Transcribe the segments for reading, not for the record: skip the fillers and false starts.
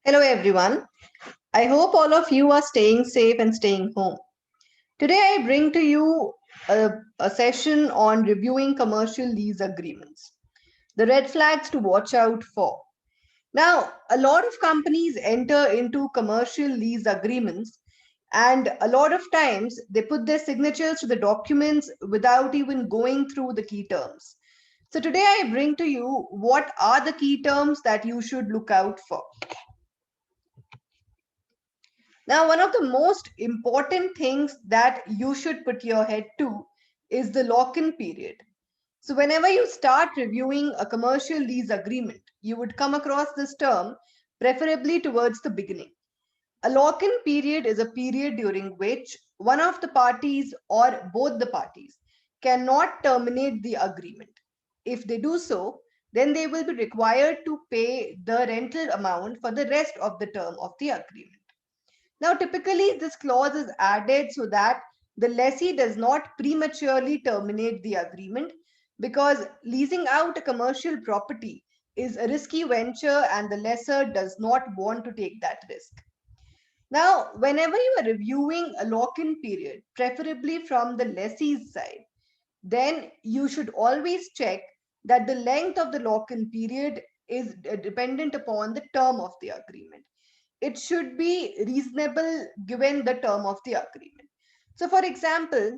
Hello, everyone. I hope all of you are staying safe and staying home. Today, I bring to you a session on reviewing commercial lease agreements, the red flags to watch out for. Now, a lot of companies enter into commercial lease agreements, and a lot of times they put their signatures to the documents without even going through the key terms. So, today, I bring to you what are the key terms that you should look out for. Now, one of the most important things that you should put your head to is the lock in period. So, whenever you start reviewing a commercial lease agreement, you would come across this term, preferably towards the beginning. A lock in period is a period during which one of the parties or both the parties cannot terminate the agreement. If they do so, then they will be required to pay the rental amount for the rest of the term of the agreement. Now, typically, this clause is added so that the lessee does not prematurely terminate the agreement because leasing out a commercial property is a risky venture and the lessor does not want to take that risk. Now, whenever you are reviewing a lock in period, preferably from the lessee's side, then you should always check that the length of the lock in period is dependent upon the term of the agreement. It should be reasonable given the term of the agreement. So, for example,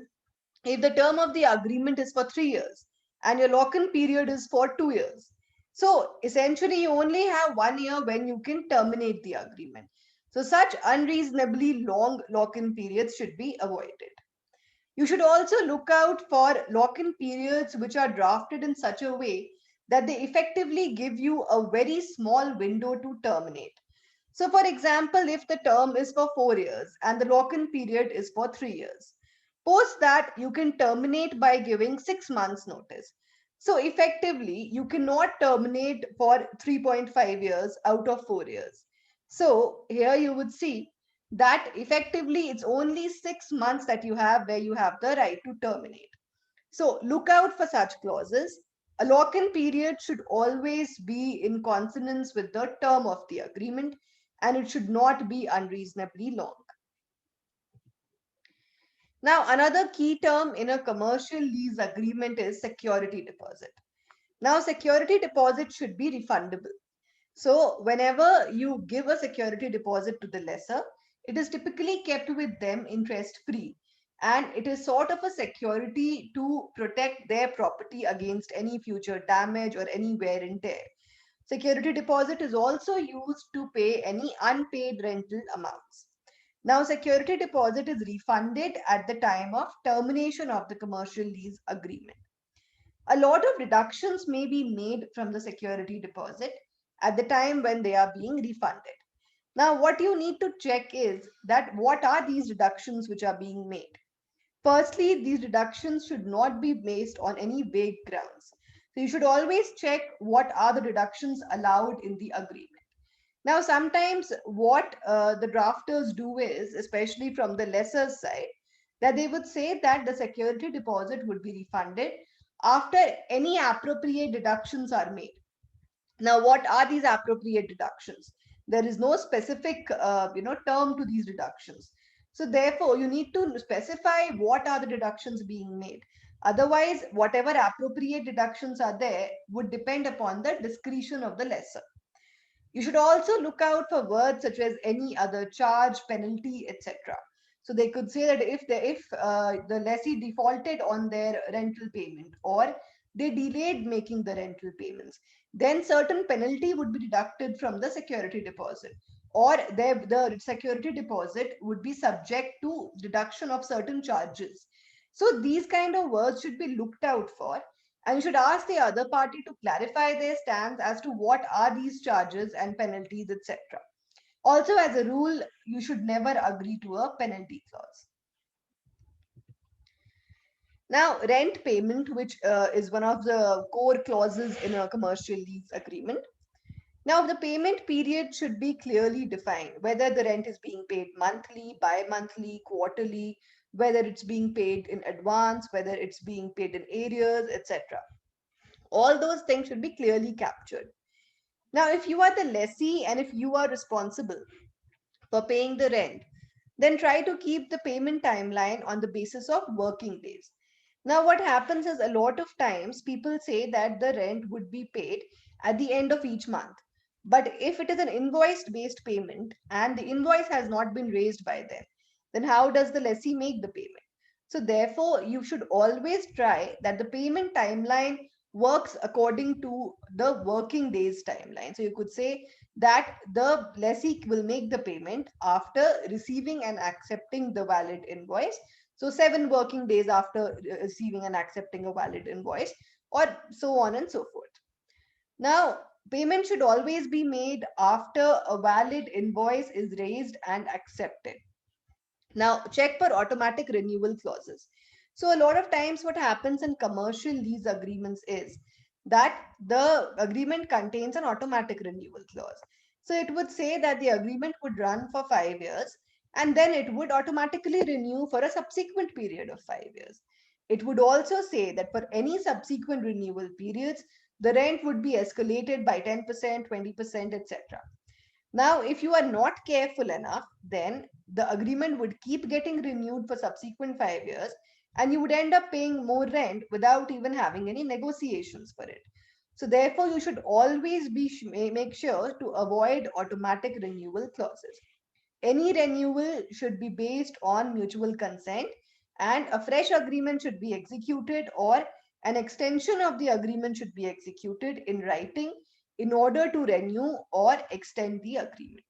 if the term of the agreement is for 3 years and your lock in period is for 2 years, so essentially you only have 1 year when you can terminate the agreement. So, such unreasonably long lock in periods should be avoided. You should also look out for lock in periods which are drafted in such a way that they effectively give you a very small window to terminate. So, for example, if the term is for 4 years and the lock in period is for 3 years, post that you can terminate by giving 6 months' notice. So, effectively, you cannot terminate for 3.5 years out of 4 years. So, here you would see that effectively it's only 6 months that you have where you have the right to terminate. So look out for such clauses. A lock in period should always be in consonance with the term of the agreement and it should not be unreasonably long. Now, another key term in a commercial lease agreement is security deposit. Now, security deposit should be refundable. So, whenever you give a security deposit to the lessor, it is typically kept with them interest free. And it is sort of a security to protect their property against any future damage or any wear and tear. Security deposit is also used to pay any unpaid rental amounts. Now, security deposit is refunded at the time of termination of the commercial lease agreement. A lot of deductions may be made from the security deposit at the time when they are being refunded. Now, what you need to check is that what are these deductions which are being made? Firstly, these deductions should not be based on any vague grounds. So you should always check what are the deductions allowed in the agreement. Now, sometimes what the drafters do is, especially from the lesser side, that they would say that the security deposit would be refunded after any appropriate deductions are made. Now, what are these appropriate deductions? There is no specific, term to these deductions. So, therefore, you need to specify what are the deductions being made. Otherwise, whatever appropriate deductions are there would depend upon the discretion of the lessor. You should also look out for words such as any other charge, penalty, etc. So they could say that if the lessee defaulted on their rental payment or they delayed making the rental payments, then certain penalty would be deducted from the security deposit, or the security deposit would be subject to deduction of certain charges. So these kind of words should be looked out for, and you should ask the other party to clarify their stance as to what are these charges and penalties, etc. Also, as a rule, you should never agree to a penalty clause. Now, rent payment, which is one of the core clauses in a commercial lease agreement. Now, the payment period should be clearly defined, whether the rent is being paid monthly, bi monthly, quarterly, whether it's being paid in advance, whether it's being paid in arrears, etc. All those things should be clearly captured. Now, if you are the lessee and if you are responsible for paying the rent, then try to keep the payment timeline on the basis of working days. Now, what happens is a lot of times people say that the rent would be paid at the end of each month. But if it is an invoice based payment and the invoice has not been raised by them, then how does the lessee make the payment? So, therefore, you should always try that the payment timeline works according to the working days timeline. So, you could say that the lessee will make the payment after receiving and accepting the valid invoice. So 7 working days after receiving and accepting a valid invoice, or so on and so forth. Now, payment should always be made after a valid invoice is raised and accepted. Now, check for automatic renewal clauses. So, a lot of times, what happens in commercial lease agreements is that the agreement contains an automatic renewal clause. So, it would say that the agreement would run for 5 years and then it would automatically renew for a subsequent period of 5 years. It would also say that for any subsequent renewal periods, the rent would be escalated by 10%, 20%, etc. Now, if you are not careful enough, then the agreement would keep getting renewed for subsequent 5 years, and you would end up paying more rent without even having any negotiations for it. So, therefore, you should always make sure to avoid automatic renewal clauses. Any renewal should be based on mutual consent, and a fresh agreement should be executed, or an extension of the agreement should be executed in writing in order to renew or extend the agreement.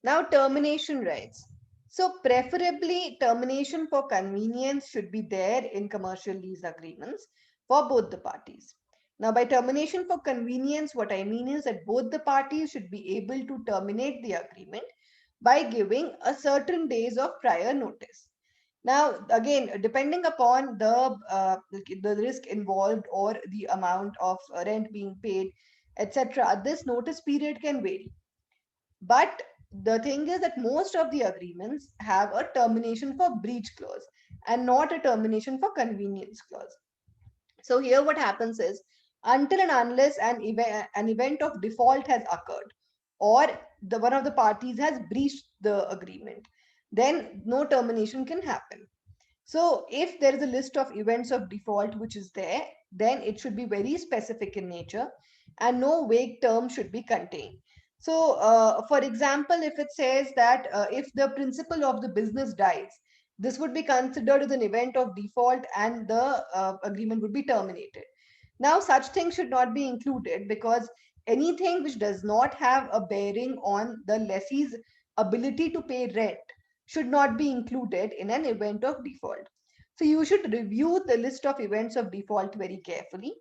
Now, termination rights. So, preferably, termination for convenience should be there in commercial lease agreements for both the parties. Now, by termination for convenience, what I mean is that both the parties should be able to terminate the agreement by giving a certain days of prior notice. Now, again, depending upon the risk involved or the amount of rent being paid, etc., this notice period can vary. But the thing is that most of the agreements have a termination for breach clause and not a termination for convenience clause. So here what happens is, until and unless an event of default has occurred, or the one of the parties has breached the agreement, then no termination can happen. So if there is a list of events of default which is there, then it should be very specific in nature and no vague term should be contained. So, for example, if it says that if the principal of the business dies, this would be considered as an event of default and the agreement would be terminated. Now, such things should not be included because anything which does not have a bearing on the lessee's ability to pay rent should not be included in an event of default. So, you should review the list of events of default very carefully.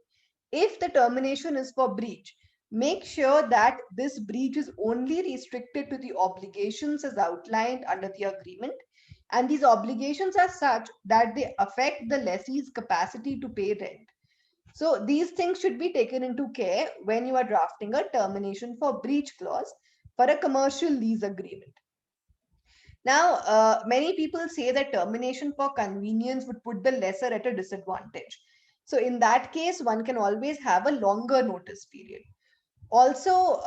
If the termination is for breach, make sure that this breach is only restricted to the obligations as outlined under the agreement, and these obligations are such that they affect the lessee's capacity to pay rent. So these things should be taken into care when you are drafting a termination for breach clause for a commercial lease agreement. Now, many people say that termination for convenience would put the lesser at a disadvantage. So in that case, one can always have a longer notice period. Also,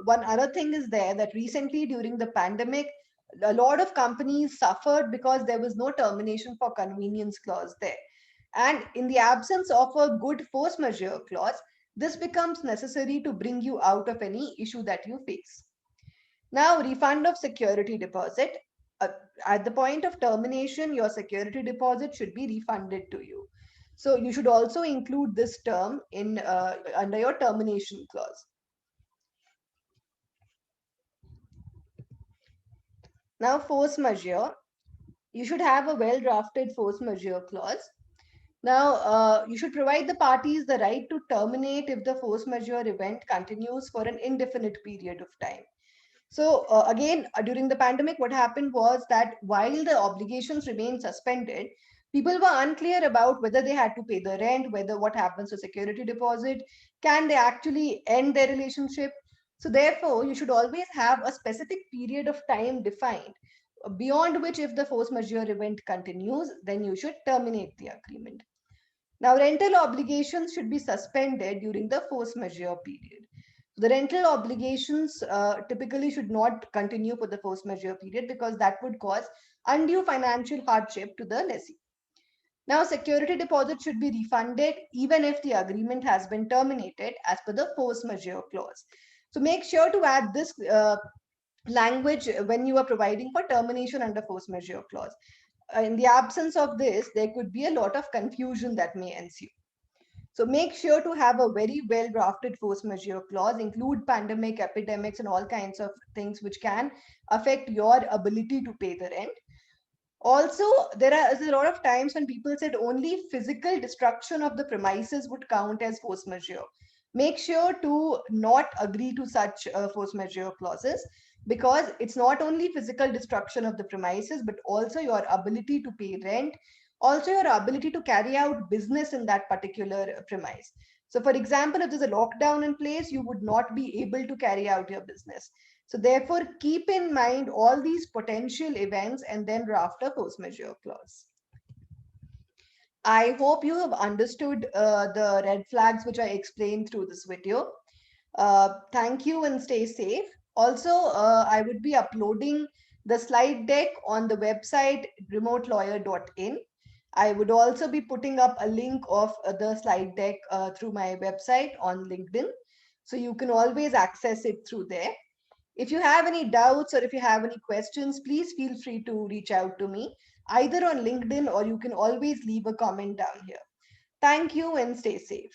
one other thing is there that recently during the pandemic, a lot of companies suffered because there was no termination for convenience clause there. And in the absence of a good force majeure clause, this becomes necessary to bring you out of any issue that you face. Now, refund of security deposit. Uh, at the point of termination, your security deposit should be refunded to you. So you should also include this term in under your termination clause. Now, force majeure. You should have a well drafted force majeure clause. Now, you should provide the parties the right to terminate if the force majeure event continues for an indefinite period of time. So, again, during the pandemic, what happened was that while the obligations remained suspended, people were unclear about whether they had to pay the rent, whether what happens to security deposit, can they actually end their relationship. So, therefore, you should always have a specific period of time defined beyond which, if the force majeure event continues, then you should terminate the agreement. Now, rental obligations should be suspended during the force majeure period. The rental obligations typically should not continue for the force majeure period because that would cause undue financial hardship to the lessee. Now, security deposit should be refunded even if the agreement has been terminated as per the force majeure clause. So make sure to add this language when you are providing for termination under force majeure clause. In the absence of this, there could be a lot of confusion that may ensue. So make sure to have a very well drafted force majeure clause, include pandemic, epidemics, and all kinds of things which can affect your ability to pay the rent. Also, is a lot of times when people said only physical destruction of the premises would count as force majeure. Make sure to not agree to such force majeure clauses because it's not only physical destruction of the premises, but also your ability to pay rent, also your ability to carry out business in that particular premise. So, for example, if there's a lockdown in place, you would not be able to carry out your business. So therefore, keep in mind all these potential events and then draft a force majeure clause. I hope you have understood the red flags which I explained through this video. Thank you and stay safe. Also, I would be uploading the slide deck on the website remotelawyer.in. I would also be putting up a link of the slide deck through my website on LinkedIn. So you can always access it through there. If you have any doubts or if you have any questions, please feel free to reach out to me either on LinkedIn or you can always leave a comment down here. Thank you and stay safe.